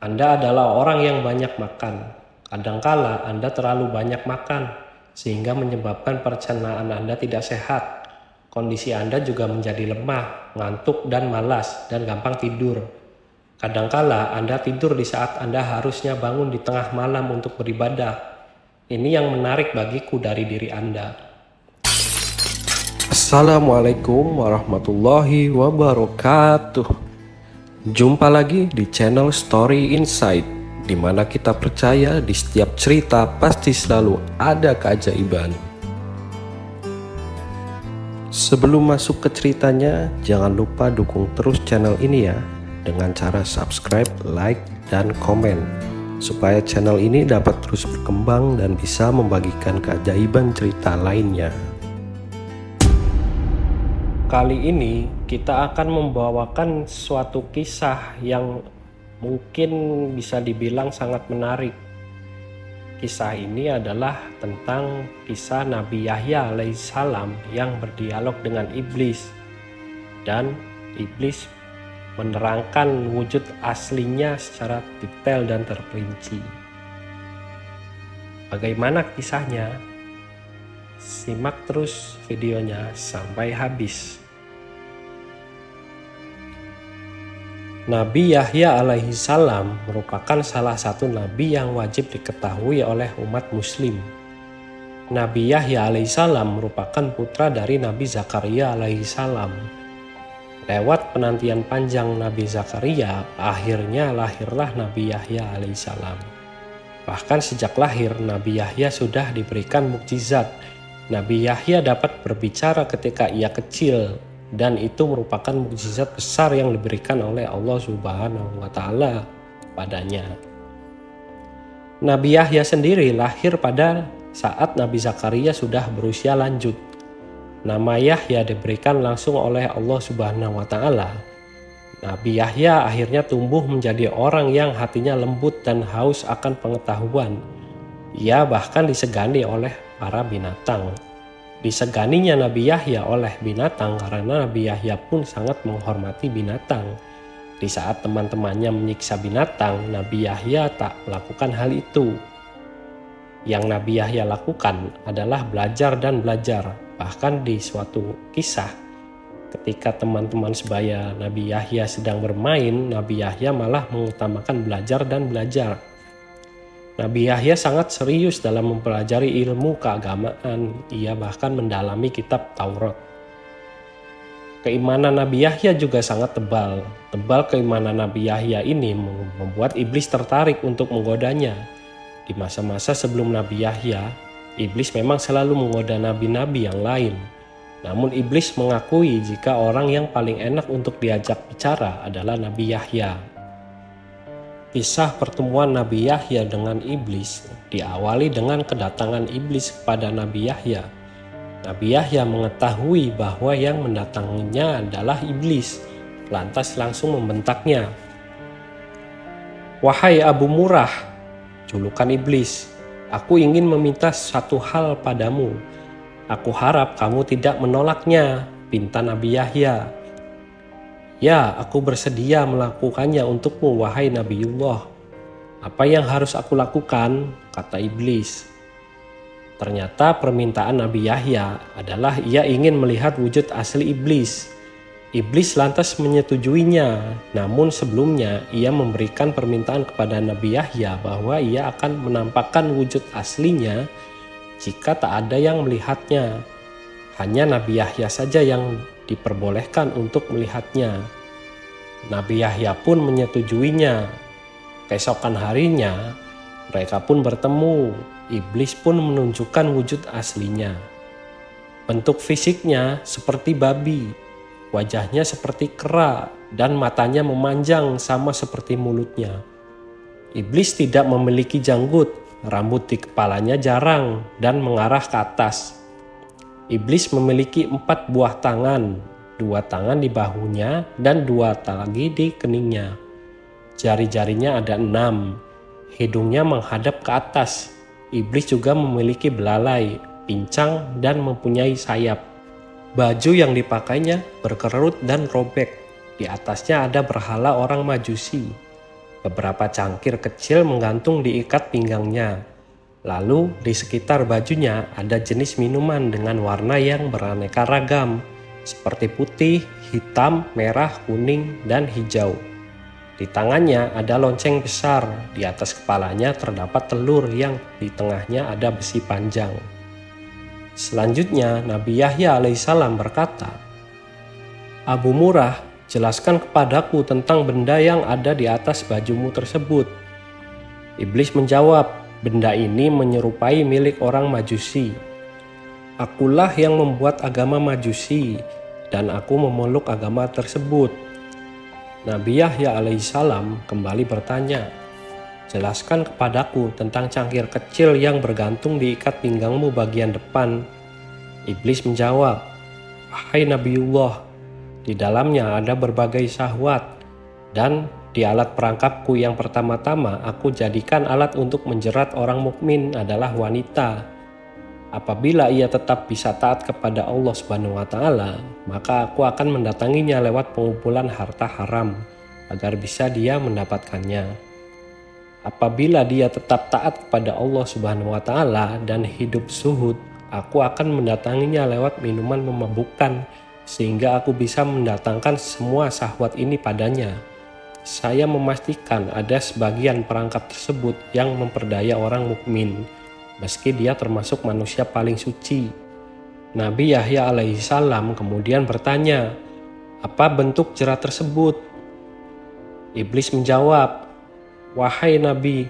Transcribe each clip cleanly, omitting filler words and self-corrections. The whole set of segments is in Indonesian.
Anda adalah orang yang banyak makan. Kadangkala Anda terlalu banyak makan, sehingga menyebabkan pencernaan Anda tidak sehat. Kondisi Anda juga menjadi lemah, ngantuk, dan malas, dan gampang tidur. Kadangkala Anda tidur di saat Anda harusnya bangun di tengah malam untuk beribadah. Ini yang menarik bagiku dari diri Anda. Assalamualaikum warahmatullahi wabarakatuh. Jumpa lagi di channel Story Insight, di mana kita percaya di setiap cerita pasti selalu ada keajaiban. Sebelum masuk ke ceritanya, jangan lupa dukung terus channel ini ya, dengan cara subscribe, like, dan komen, supaya channel ini dapat terus berkembang dan bisa membagikan keajaiban cerita lainnya. Kali ini kita akan membawakan suatu kisah yang mungkin bisa dibilang sangat menarik. Kisah ini adalah tentang kisah Nabi Yahya alaihissalam yang berdialog dengan iblis, dan iblis menerangkan wujud aslinya secara detail dan terperinci. Bagaimana kisahnya? Simak terus videonya sampai habis. Nabi Yahya alaihissalam merupakan salah satu nabi yang wajib diketahui oleh umat muslim. Nabi Yahya alaihissalam merupakan putra dari Nabi Zakaria alaihissalam. Lewat penantian panjang Nabi Zakaria, akhirnya lahirlah Nabi Yahya alaihissalam. Bahkan sejak lahir, Nabi Yahya sudah diberikan mukjizat. Nabi Yahya dapat berbicara ketika ia kecil, dan itu merupakan mukjizat besar yang diberikan oleh Allah Subhanahu wa Ta'ala padanya. Nabi Yahya sendiri lahir pada saat Nabi Zakaria sudah berusia lanjut. Nama Yahya diberikan langsung oleh Allah Subhanahu wa Ta'ala. Nabi Yahya akhirnya tumbuh menjadi orang yang hatinya lembut dan haus akan pengetahuan. Ia bahkan disegani oleh para binatang. Diseganinya Nabi Yahya oleh binatang karena Nabi Yahya pun sangat menghormati binatang. Di saat teman-temannya menyiksa binatang, Nabi Yahya tak melakukan hal itu. Yang Nabi Yahya lakukan adalah belajar dan belajar. Bahkan di suatu kisah, ketika teman-teman sebaya Nabi Yahya sedang bermain, Nabi Yahya malah mengutamakan belajar dan belajar. Nabi Yahya sangat serius dalam mempelajari ilmu keagamaan. Ia bahkan mendalami kitab Taurat. Keimanan Nabi Yahya juga sangat tebal. Tebal keimanan Nabi Yahya ini membuat iblis tertarik untuk menggodanya. Di masa-masa sebelum Nabi Yahya, iblis memang selalu menggoda nabi-nabi yang lain. Namun iblis mengakui jika orang yang paling enak untuk diajak bicara adalah Nabi Yahya. Kisah pertemuan Nabi Yahya dengan iblis diawali dengan kedatangan iblis kepada Nabi Yahya. Nabi Yahya mengetahui bahwa yang mendatanginya adalah iblis, lantas langsung membentaknya. "Wahai Abu Murrah," julukan iblis, "aku ingin meminta satu hal padamu. Aku harap kamu tidak menolaknya," pinta Nabi Yahya. "Ya, aku bersedia melakukannya untukmu, wahai Nabiullah." "Apa yang harus aku lakukan?" kata iblis. Ternyata permintaan Nabi Yahya adalah ia ingin melihat wujud asli iblis. Iblis lantas menyetujuinya, namun sebelumnya ia memberikan permintaan kepada Nabi Yahya bahwa ia akan menampakkan wujud aslinya jika tak ada yang melihatnya. Hanya Nabi Yahya saja yang diperbolehkan untuk melihatnya. Nabi Yahya pun menyetujuinya. Keesokan harinya, mereka pun bertemu. Iblis pun menunjukkan wujud aslinya. Bentuk fisiknya seperti babi, wajahnya seperti kera, dan matanya memanjang sama seperti mulutnya. Iblis tidak memiliki janggut, rambut di kepalanya jarang dan mengarah ke atas. Iblis memiliki 4 buah tangan, 2 tangan di bahunya dan 2 lagi di keningnya. Jari-jarinya ada 6, hidungnya menghadap ke atas. Iblis juga memiliki belalai, pincang, dan mempunyai sayap. Baju yang dipakainya berkerut dan robek. Di atasnya ada berhala orang Majusi. Beberapa cangkir kecil menggantung di ikat pinggangnya. Lalu di sekitar bajunya ada jenis minuman dengan warna yang beraneka ragam, seperti putih, hitam, merah, kuning, dan hijau. Di tangannya ada lonceng besar, di atas kepalanya terdapat telur yang di tengahnya ada besi panjang. Selanjutnya Nabi Yahya alaihissalam berkata, "Abu Murrah, jelaskan kepadaku tentang benda yang ada di atas bajumu tersebut." Iblis menjawab, "Benda ini menyerupai milik orang Majusi. Akulah yang membuat agama Majusi dan aku memeluk agama tersebut." Nabi Yahya alaihissalam kembali bertanya, "Jelaskan kepadaku tentang cangkir kecil yang bergantung di ikat pinggangmu bagian depan." Iblis menjawab, "Wahai Nabiullah, di dalamnya ada berbagai syahwat, dan di alat perangkapku yang pertama-tama aku jadikan alat untuk menjerat orang mukmin adalah wanita. Apabila ia tetap bisa taat kepada Allah Subhanahu wa Ta'ala, maka aku akan mendatanginya lewat pengumpulan harta haram agar bisa dia mendapatkannya. Apabila dia tetap taat kepada Allah Subhanahu wa Ta'ala dan hidup zuhud, aku akan mendatanginya lewat minuman memabukkan sehingga aku bisa mendatangkan semua syahwat ini padanya. Saya memastikan ada sebagian perangkap tersebut yang memperdaya orang mukmin, meski dia termasuk manusia paling suci." Nabi Yahya alaihissalam kemudian bertanya, "Apa bentuk jerat tersebut?" Iblis menjawab, "Wahai Nabi,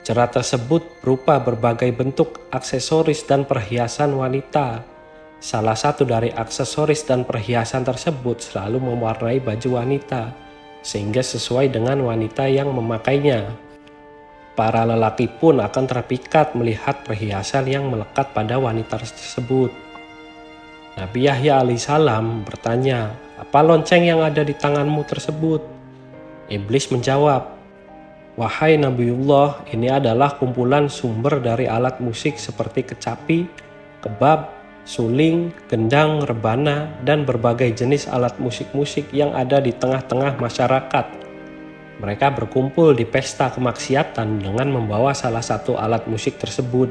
jerat tersebut berupa berbagai bentuk aksesoris dan perhiasan wanita. Salah satu dari aksesoris dan perhiasan tersebut selalu mewarnai baju wanita, sehingga sesuai dengan wanita yang memakainya. Para lelaki pun akan terpikat melihat perhiasan yang melekat pada wanita tersebut." Nabi Yahya alaihissalam bertanya, "Apa lonceng yang ada di tanganmu tersebut?" Iblis menjawab, "Wahai Nabiullah, ini adalah kumpulan sumber dari alat musik seperti kecapi, kebab, suling, gendang, rebana, dan berbagai jenis alat musik-musik yang ada di tengah-tengah masyarakat. Mereka berkumpul di pesta kemaksiatan dengan membawa salah satu alat musik tersebut.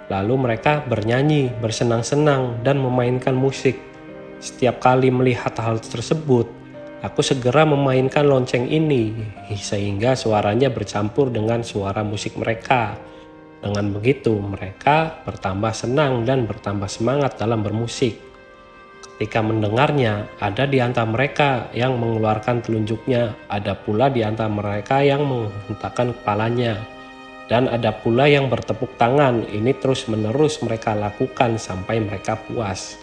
Lalu mereka bernyanyi, bersenang-senang, dan memainkan musik. Setiap kali melihat hal tersebut, aku segera memainkan lonceng ini, sehingga suaranya bercampur dengan suara musik mereka. Dengan begitu, mereka bertambah senang dan bertambah semangat dalam bermusik. Ketika mendengarnya, ada di antara mereka yang mengeluarkan telunjuknya, ada pula di antara mereka yang menghentakkan kepalanya, dan ada pula yang bertepuk tangan. Ini terus-menerus mereka lakukan sampai mereka puas."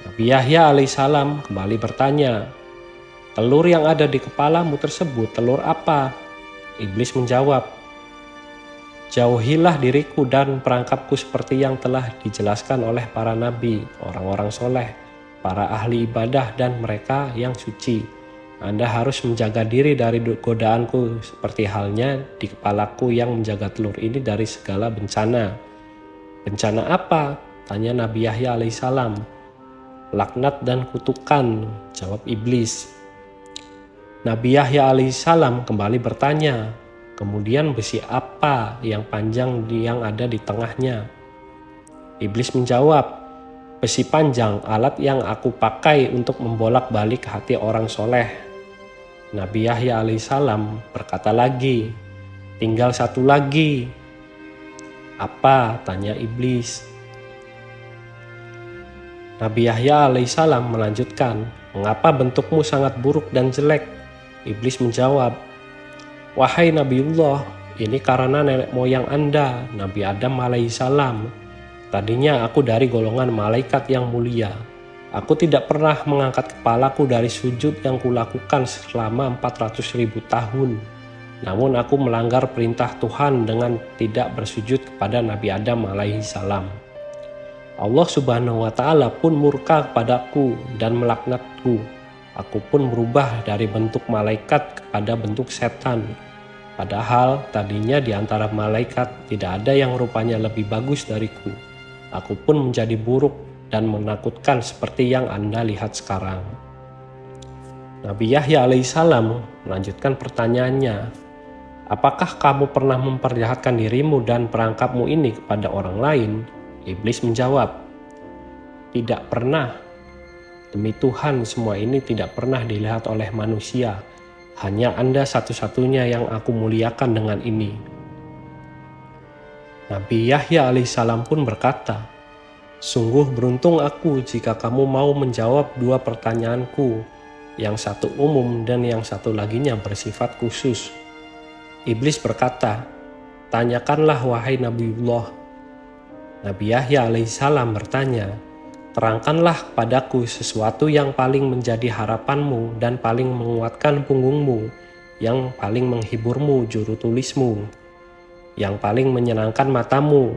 Nabi Yahya alaihissalam kembali bertanya, "Telur yang ada di kepalamu tersebut telur apa?" Iblis menjawab, "Jauhilah diriku dan perangkapku seperti yang telah dijelaskan oleh para nabi, orang-orang soleh, para ahli ibadah, dan mereka yang suci. Anda harus menjaga diri dari godaanku seperti halnya di kepalaku yang menjaga telur ini dari segala bencana." "Bencana apa?" tanya Nabi Yahya alaihissalam. "Laknat dan kutukan," jawab iblis. Nabi Yahya alaihissalam kembali bertanya, "Kemudian besi apa yang panjang yang ada di tengahnya?" Iblis menjawab, "Besi panjang, alat yang aku pakai untuk membolak-balik hati orang soleh." Nabi Yahya alaihissalam berkata lagi, "Tinggal satu lagi." "Apa?" tanya iblis. Nabi Yahya alaihissalam melanjutkan, "Mengapa bentukmu sangat buruk dan jelek?" Iblis menjawab, "Wahai Nabiullah, ini karena nenek moyang Anda, Nabi Adam alaihissalam. Tadinya aku dari golongan malaikat yang mulia. Aku tidak pernah mengangkat kepalaku dari sujud yang kulakukan selama 400.000 tahun. Namun aku melanggar perintah Tuhan dengan tidak bersujud kepada Nabi Adam alaihissalam. Allah Subhanahu wa Ta'ala pun murka kepadaku dan melaknatku. Aku pun berubah dari bentuk malaikat kepada bentuk setan. Padahal tadinya di antara malaikat tidak ada yang rupanya lebih bagus dariku. Aku pun menjadi buruk dan menakutkan seperti yang Anda lihat sekarang." Nabi Yahya alaihissalam melanjutkan pertanyaannya, apakah kamu pernah memperlihatkan dirimu dan perangkapmu ini kepada orang lain? Iblis menjawab, tidak pernah. Demi Tuhan, semua ini tidak pernah dilihat oleh manusia. Hanya Anda satu-satunya yang aku muliakan dengan ini. Nabi Yahya alaihissalam pun berkata, sungguh beruntung aku jika kamu mau menjawab dua pertanyaanku, yang satu umum dan yang satu laginya bersifat khusus. Iblis berkata, tanyakanlah wahai Nabiullah. Nabi Yahya alaihissalam bertanya, terangkanlah kepadaku sesuatu yang paling menjadi harapanmu dan paling menguatkan punggungmu, yang paling menghiburmu juru tulismu, yang paling menyenangkan matamu,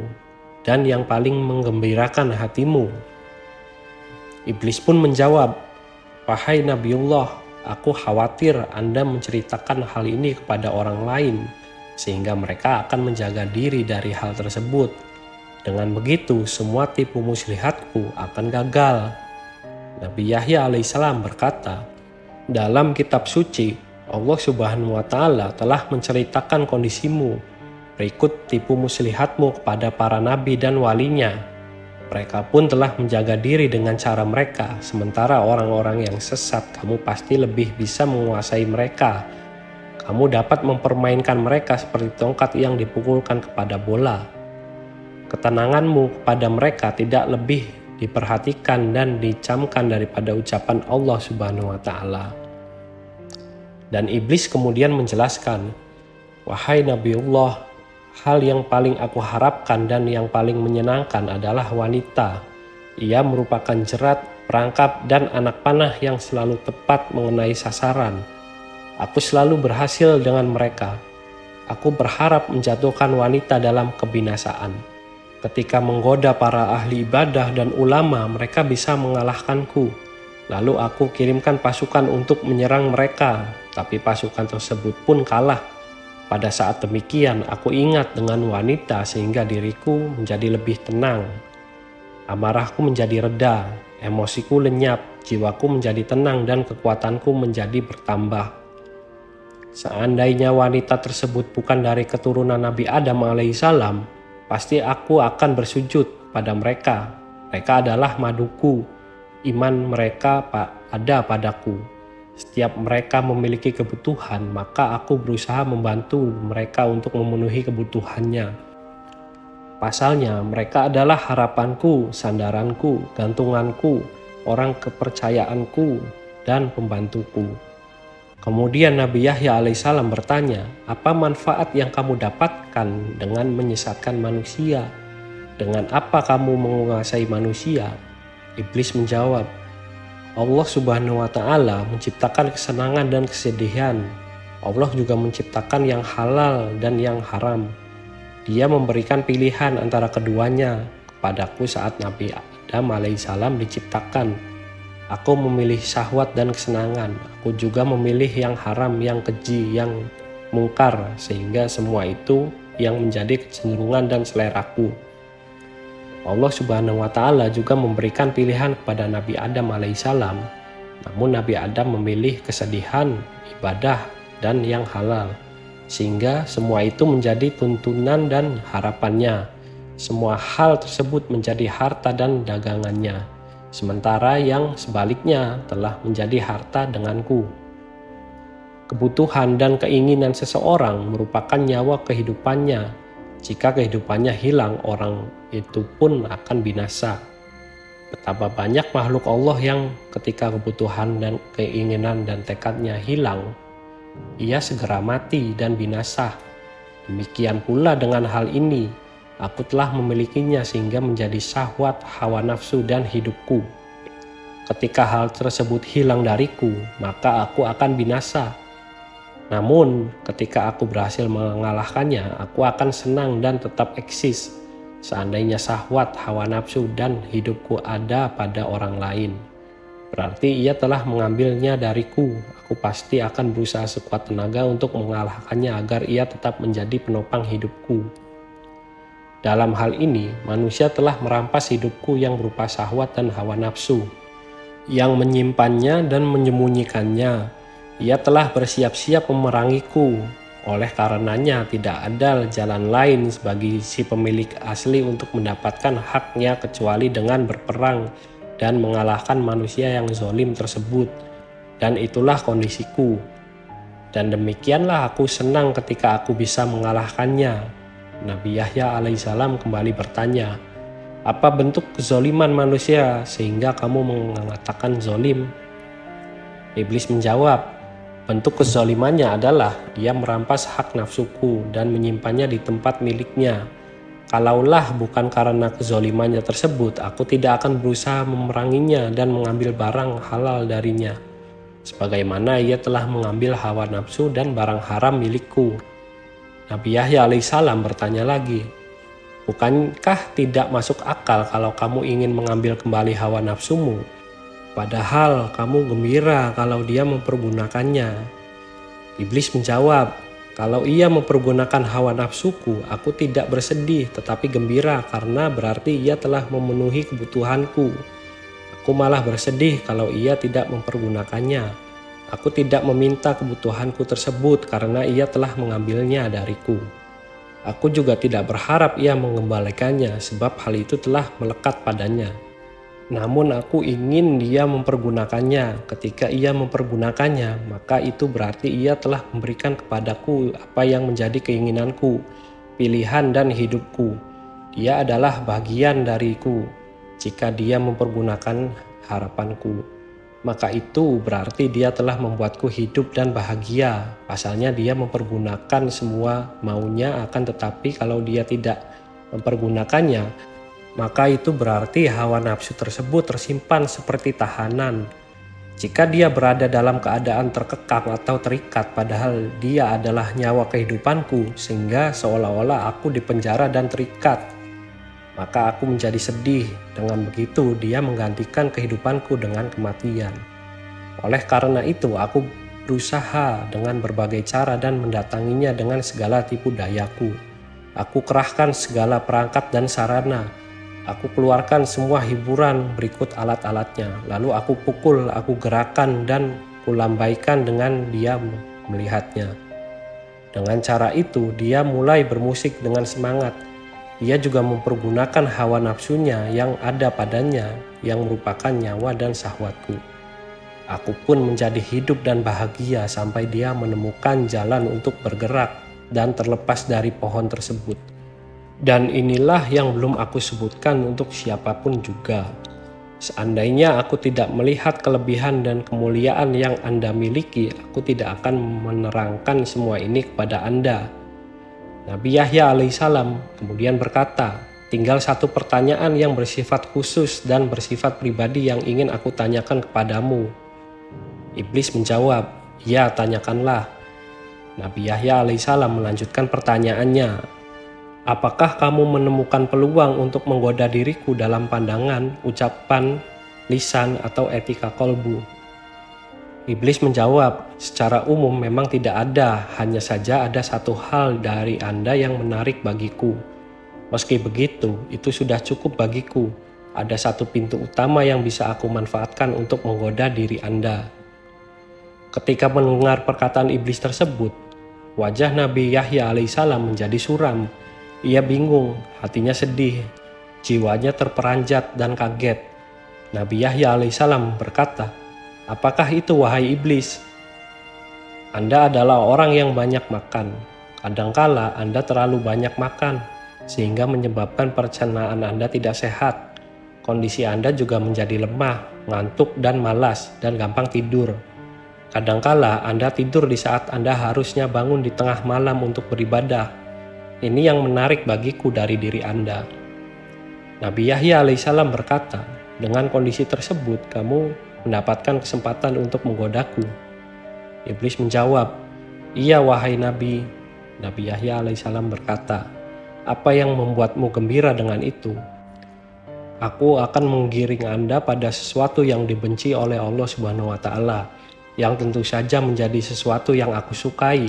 dan yang paling menggembirakan hatimu. Iblis pun menjawab, wahai Nabiullah, aku khawatir Anda menceritakan hal ini kepada orang lain, sehingga mereka akan menjaga diri dari hal tersebut. Dengan begitu, semua tipu muslihatku akan gagal. Nabi Yahya alaihissalam berkata, dalam kitab suci, Allah Subhanahu wa Ta'ala telah menceritakan kondisimu berikut tipu muslihatmu kepada para nabi dan walinya. Mereka pun telah menjaga diri dengan cara mereka, sementara orang-orang yang sesat kamu pasti lebih bisa menguasai mereka. Kamu dapat mempermainkan mereka seperti tongkat yang dipukulkan kepada bola. Ketenanganmu kepada mereka tidak lebih diperhatikan dan dicamkan daripada ucapan Allah Subhanahu wa Ta'ala. Dan iblis kemudian menjelaskan, wahai Nabiullah, hal yang paling aku harapkan dan yang paling menyenangkan adalah wanita. Ia merupakan jerat, perangkap, dan anak panah yang selalu tepat mengenai sasaran. Aku selalu berhasil dengan mereka. Aku berharap menjatuhkan wanita dalam kebinasaan. Ketika menggoda para ahli ibadah dan ulama, mereka bisa mengalahkanku. Lalu aku kirimkan pasukan untuk menyerang mereka, tapi pasukan tersebut pun kalah. Pada saat demikian, aku ingat dengan wanita sehingga diriku menjadi lebih tenang. Amarahku menjadi reda, emosiku lenyap, jiwaku menjadi tenang dan kekuatanku menjadi bertambah. Seandainya wanita tersebut bukan dari keturunan Nabi Adam alaihissalam, pasti aku akan bersujud pada mereka. Mereka adalah maduku, iman mereka ada padaku. Setiap mereka memiliki kebutuhan, maka aku berusaha membantu mereka untuk memenuhi kebutuhannya. Pasalnya, mereka adalah harapanku, sandaranku, gantunganku, orang kepercayaanku, dan pembantuku. Kemudian Nabi Yahya alaihissalam bertanya, apa manfaat yang kamu dapatkan dengan menyesatkan manusia? Dengan apa kamu menguasai manusia? Iblis menjawab, Allah Subhanahu wa Ta'ala menciptakan kesenangan dan kesedihan. Allah juga menciptakan yang halal dan yang haram. Dia memberikan pilihan antara keduanya kepadaku saat Nabi Adam alaihissalam diciptakan. Aku memilih syahwat dan kesenangan. Aku juga memilih yang haram, yang keji, yang mungkar, sehingga semua itu yang menjadi kecenderungan dan seleraku. Allah Subhanahu wa Ta'ala juga memberikan pilihan kepada Nabi Adam alaihissalam. Namun Nabi Adam memilih kesedihan, ibadah, dan yang halal. Sehingga semua itu menjadi tuntunan dan harapannya. Semua hal tersebut menjadi harta dan dagangannya. Sementara yang sebaliknya telah menjadi harta denganku. Kebutuhan dan keinginan seseorang merupakan nyawa kehidupannya. Jika kehidupannya hilang, orang itu pun akan binasa. Betapa banyak makhluk Allah yang ketika kebutuhan dan keinginan dan tekadnya hilang, ia segera mati dan binasa. Demikian pula dengan hal ini, aku telah memilikinya sehingga menjadi syahwat, hawa nafsu, dan hidupku. Ketika hal tersebut hilang dariku, maka aku akan binasa. Namun, ketika aku berhasil mengalahkannya, aku akan senang dan tetap eksis. Seandainya syahwat, hawa nafsu, dan hidupku ada pada orang lain, berarti ia telah mengambilnya dariku. Aku pasti akan berusaha sekuat tenaga untuk mengalahkannya agar ia tetap menjadi penopang hidupku. Dalam hal ini, manusia telah merampas hidupku yang berupa syahwat dan hawa nafsu. yang menyimpannya dan menyembunyikannya. Ia telah bersiap-siap memerangiku. Oleh karenanya tidak ada jalan lain bagi si pemilik asli untuk mendapatkan haknya kecuali dengan berperang dan mengalahkan manusia yang zalim tersebut. Dan itulah kondisiku. Dan demikianlah aku senang ketika aku bisa mengalahkannya. Nabi Yahya alaihissalam kembali bertanya, apa bentuk kezoliman manusia sehingga kamu mengatakan zolim? Iblis menjawab, bentuk kezolimannya adalah dia merampas hak nafsuku dan menyimpannya di tempat miliknya. Kalaulah bukan karena kezolimannya tersebut, aku tidak akan berusaha memeranginya dan mengambil barang halal darinya. Sebagaimana ia telah mengambil hawa nafsu dan barang haram milikku. Nabi Yahya alaihissalam bertanya lagi, bukankah tidak masuk akal kalau kamu ingin mengambil kembali hawa nafsumu? Padahal kamu gembira kalau dia mempergunakannya. Iblis menjawab, kalau ia mempergunakan hawa nafsuku, aku tidak bersedih tetapi gembira karena berarti ia telah memenuhi kebutuhanku. Aku malah bersedih kalau ia tidak mempergunakannya. Aku tidak meminta kebutuhanku tersebut karena ia telah mengambilnya dariku. Aku juga tidak berharap ia mengembalikannya sebab hal itu telah melekat padanya. Namun aku ingin dia mempergunakannya. Ketika ia mempergunakannya, maka itu berarti ia telah memberikan kepadaku apa yang menjadi keinginanku, pilihan dan hidupku. Dia adalah bagian dariku. Jika dia mempergunakan harapanku, maka itu berarti dia telah membuatku hidup dan bahagia. Pasalnya dia mempergunakan semua maunya, akan tetapi kalau dia tidak mempergunakannya, maka itu berarti hawa nafsu tersebut tersimpan seperti tahanan. Jika dia berada dalam keadaan terkekang atau terikat padahal dia adalah nyawa kehidupanku, sehingga seolah-olah aku dipenjara dan terikat, maka aku menjadi sedih. Dengan begitu dia menggantikan kehidupanku dengan kematian. Oleh karena itu aku berusaha dengan berbagai cara dan mendatanginya dengan segala tipu dayaku. Aku kerahkan segala perangkat dan sarana. Aku keluarkan semua hiburan berikut alat-alatnya. Lalu aku pukul, aku gerakan dan kulambaikan dengan dia melihatnya. Dengan cara itu dia mulai bermusik dengan semangat. Dia juga mempergunakan hawa nafsunya yang ada padanya yang merupakan nyawa dan syahwatku. Aku pun menjadi hidup dan bahagia sampai dia menemukan jalan untuk bergerak dan terlepas dari pohon tersebut. Dan inilah yang belum aku sebutkan untuk siapapun juga. Seandainya aku tidak melihat kelebihan dan kemuliaan yang Anda miliki, aku tidak akan menerangkan semua ini kepada Anda. Nabi Yahya alaihissalam kemudian berkata, tinggal satu pertanyaan yang bersifat khusus dan bersifat pribadi yang ingin aku tanyakan kepadamu. Iblis menjawab, ya tanyakanlah. Nabi Yahya alaihissalam melanjutkan pertanyaannya, apakah kamu menemukan peluang untuk menggoda diriku dalam pandangan, ucapan, lisan, atau etika kolbu? Iblis menjawab, secara umum memang tidak ada, hanya saja ada satu hal dari Anda yang menarik bagiku. Meski begitu, itu sudah cukup bagiku. Ada satu pintu utama yang bisa aku manfaatkan untuk menggoda diri Anda. Ketika mendengar perkataan iblis tersebut, wajah Nabi Yahya alaihissalam menjadi suram. Ia bingung, hatinya sedih, jiwanya terperanjat dan kaget. Nabi Yahya alaihissalam berkata, apakah itu wahai iblis? Anda adalah orang yang banyak makan. Kadangkala Anda terlalu banyak makan, sehingga menyebabkan pencernaan Anda tidak sehat. Kondisi Anda juga menjadi lemah, ngantuk dan malas, dan gampang tidur. Kadangkala Anda tidur di saat Anda harusnya bangun di tengah malam untuk beribadah. Ini yang menarik bagiku dari diri Anda. Nabi Yahya alaihissalam berkata, dengan kondisi tersebut kamu mendapatkan kesempatan untuk menggodaku. Iblis menjawab, iya wahai Nabi. Nabi Yahya alaihissalam berkata, apa yang membuatmu gembira dengan itu? Aku akan menggiring Anda pada sesuatu yang dibenci oleh Allah Subhanahu wa Ta'ala, yang tentu saja menjadi sesuatu yang aku sukai.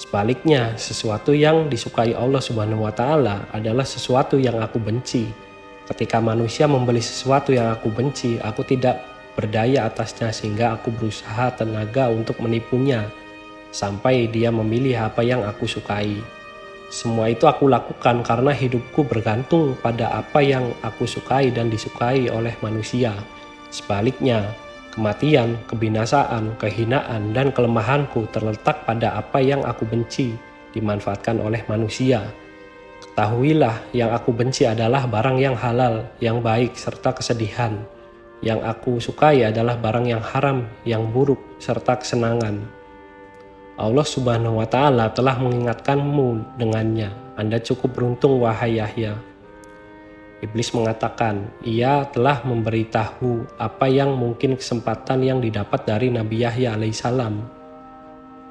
Sebaliknya, sesuatu yang disukai Allah Subhanahu wa Ta'ala adalah sesuatu yang aku benci. Ketika manusia membeli sesuatu yang aku benci, aku tidak berdaya atasnya sehingga aku berusaha tenaga untuk menipunya sampai dia memilih apa yang aku sukai. Semua itu aku lakukan karena hidupku bergantung pada apa yang aku sukai dan disukai oleh manusia. Sebaliknya, kematian, kebinasaan, kehinaan, dan kelemahanku terletak pada apa yang aku benci, dimanfaatkan oleh manusia. Ketahuilah, yang aku benci adalah barang yang halal, yang baik, serta kesedihan. Yang aku sukai adalah barang yang haram, yang buruk, serta kesenangan. Allah Subhanahu wa Ta'ala telah mengingatkanmu dengannya. Anda cukup beruntung, wahai Yahya. Iblis mengatakan, ia telah memberitahu apa yang mungkin kesempatan yang didapat dari Nabi Yahya alaihissalam.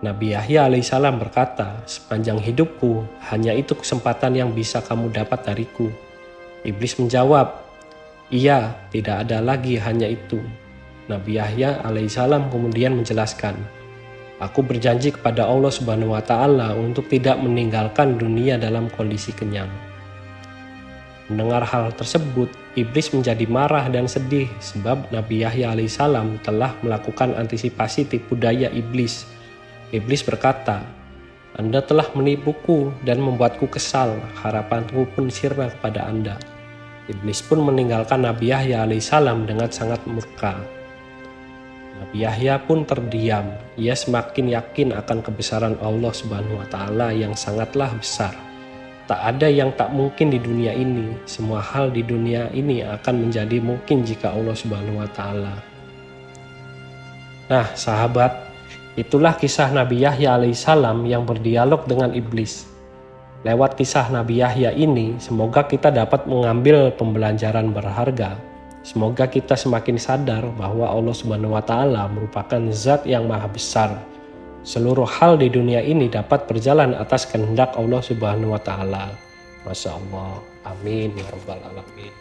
Nabi Yahya alaihissalam berkata, sepanjang hidupku, hanya itu kesempatan yang bisa kamu dapat dariku. Iblis menjawab, iya, tidak ada lagi hanya itu. Nabi Yahya alaihissalam kemudian menjelaskan, aku berjanji kepada Allah Subhanahu wa Ta'ala untuk tidak meninggalkan dunia dalam kondisi kenyang. Mendengar hal tersebut, iblis menjadi marah dan sedih sebab Nabi Yahya alaihissalam telah melakukan antisipasi tipu daya iblis. Iblis berkata, Anda telah menipuku dan membuatku kesal, harapanku pun sirna kepada Anda. Iblis pun meninggalkan Nabi Yahya alaihissalam dengan sangat murka. Nabi Yahya pun terdiam. Ia semakin yakin akan kebesaran Allah Subhanahu wa Ta'ala yang sangatlah besar. Tak ada yang tak mungkin di dunia ini. Semua hal di dunia ini akan menjadi mungkin jika Allah Subhanahu wa Ta'ala. Nah, sahabat, itulah kisah Nabi Yahya alaihissalam yang berdialog dengan iblis. Lewat kisah Nabi Yahya ini, semoga kita dapat mengambil pembelajaran berharga. Semoga kita semakin sadar bahwa Allah Subhanahu wa Ta'ala merupakan zat yang maha besar. Seluruh hal di dunia ini dapat berjalan atas kehendak Allah Subhanahu wa Ta'ala. Masya Allah. Amin ya rabbal alamin.